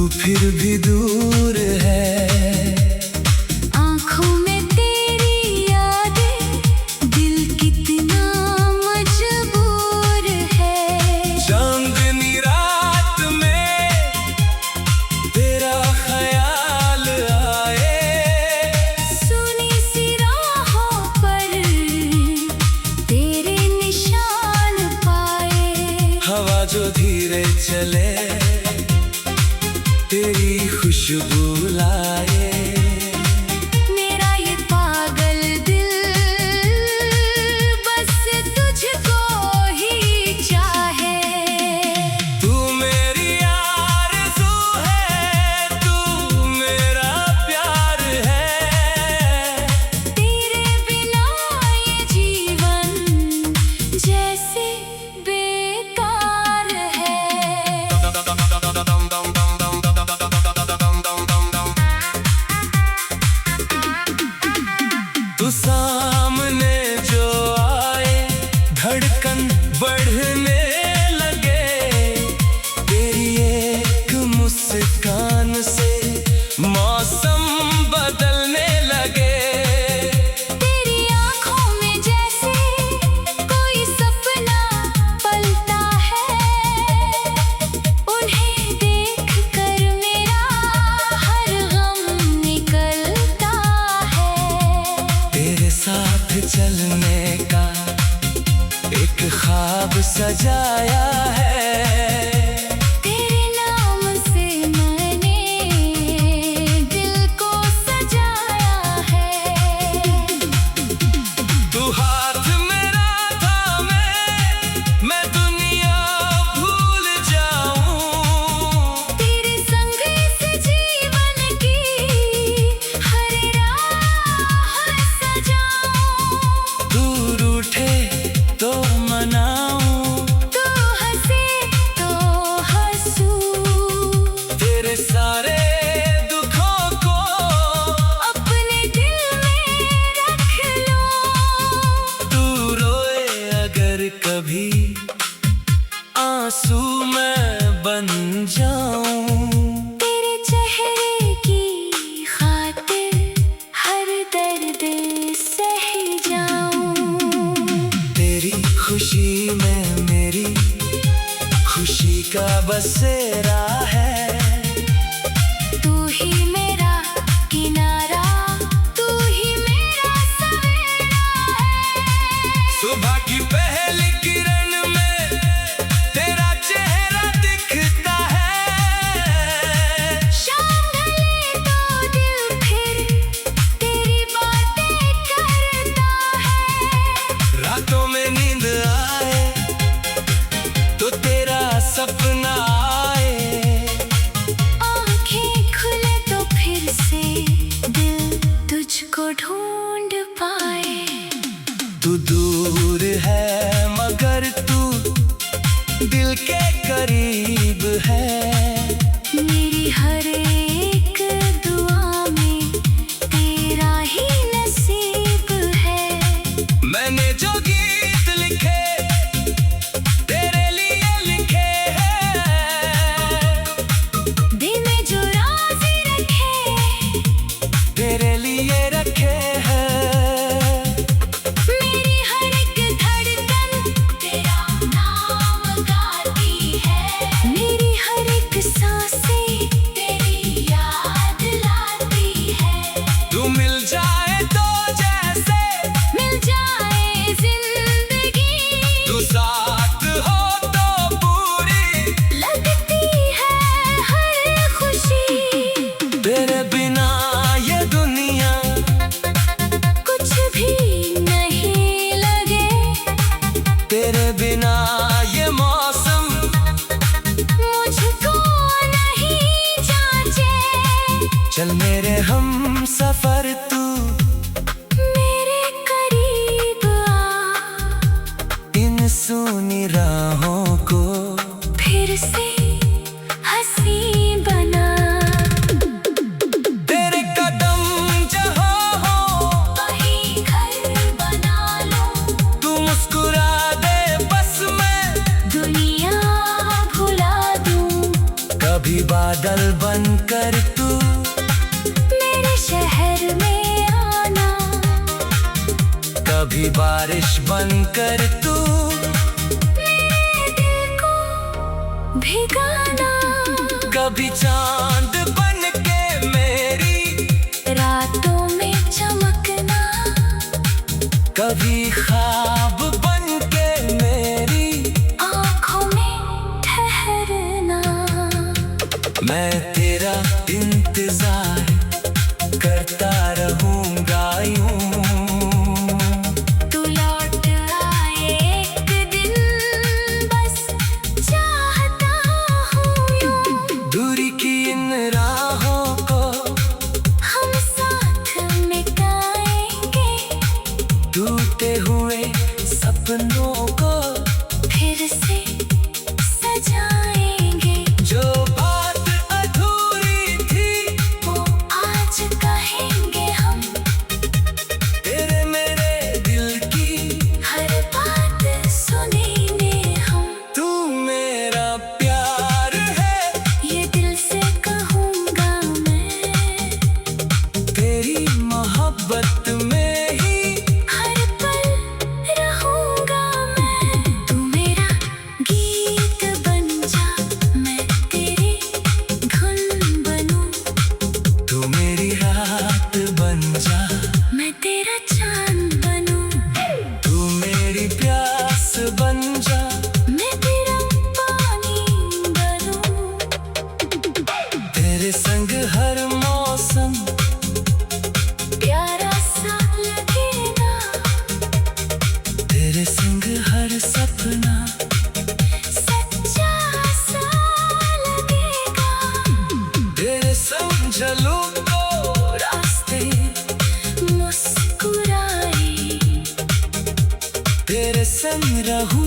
फिर भी दूर है। आँखों में तेरी यादें, दिल कितना मजबूर है। चांदनी रात में तेरा ख्याल आए, सुनी सी राहों पर तेरे निशान पाए। हवा जो धीरे चले तेरी खुशबू लाए। मेरा ये पागल दिल बस तुझको ही चाहे। तू मेरी आरज़ू है, तू मेरा प्यार है। तेरे बिना ये जीवन जैसे बेकार है। तू सामने जो आए धड़कन बढ़ने लगे। तेरी एक मुस्कान से मौसम बदलने लगे। तेरी आँखों में जैसे कोई सपना पलता है। उन्हें देख कर मेरा हर गम निकलता है। तेरे साथ चलने का एक ख्वाब सजाया है। तेरे नाम से मैंने दिल को सजाया है। तू हाथ मेरा थामे मैं दुनिया भूल जाऊं। तेरे संग इस जीवन की हर राह सजाऊं। दूर उठे तो मनाऊं, तू हंसे तो हंसूं। तेरे सारे दुखों को अपने दिल में रख लूं। तू रोए अगर कभी आंसू मैं बन जाऊं। तेरे चेहरे की खातिर हर दर्द सह जाऊं। तेरी खुशी में मेरी खुशी का बसेरा है। तू ही मेरा किनारा, तू ही मेरा सवेरा है। सुबह की पहली किरण में तेरा चेहरा दिखता है। शाम ढले तो दिल फिर तेरी बातें करता है। रातों में नींद आए तो तेरा सपना आए। आँखें खुले तो फिर से दिल तुझको ढूंढ पाए। तू दूर है मगर तू दिल के करीब है। मेरी हर एक दुआ में तेरा ही नसीब है। मैंने जो गीत लिखे तेरे लिए लिखे हैं। दिल में जो राज रखे तेरे लिए रखे हैं। मेरी हर बादल बनकर तू मेरे शहर में आना, कभी बारिश बनकर तू मेरे दिल को भिगाना, कभी चांद बनके मेरी रातों में चमकना, कभी ख्वाब बनके मेरी आँखों में ठहरना। मैं तेरा इंतजार करता रहूंगा यूं। तू लौट आए एक दिन, बस चाहता हूँ यूं। दूरी की इन राहों को हम साथ मिटाएंगे, टूटे हुए सपनों को फिर से सजाएंगे। जो बात अधूरी थी वो आज कहेंगे हम, तेरे मेरे दिल की हर बात सुनेंगे हम। तू मेरा प्यार है, ये दिल से कहूँगा मैं, तेरी मोहब्बत में ही हर पल रहूँगा मैं। तू मेरा गीत बन जा, मैं तेरी धुन बनूँ। तू मेरी रात बन जा, मैं तेरा चांद बनूँ। तू मेरी प्यास बन जा, मैं तेरा पानी बनूँ। तेरे संग हर मौसम प्यारा सा लगेगा, तेरे संग हर सपना सच्चा सा लगेगा। तेरे संग चलूं तो रास्ते मुस्कुराए तेरे संग रहूं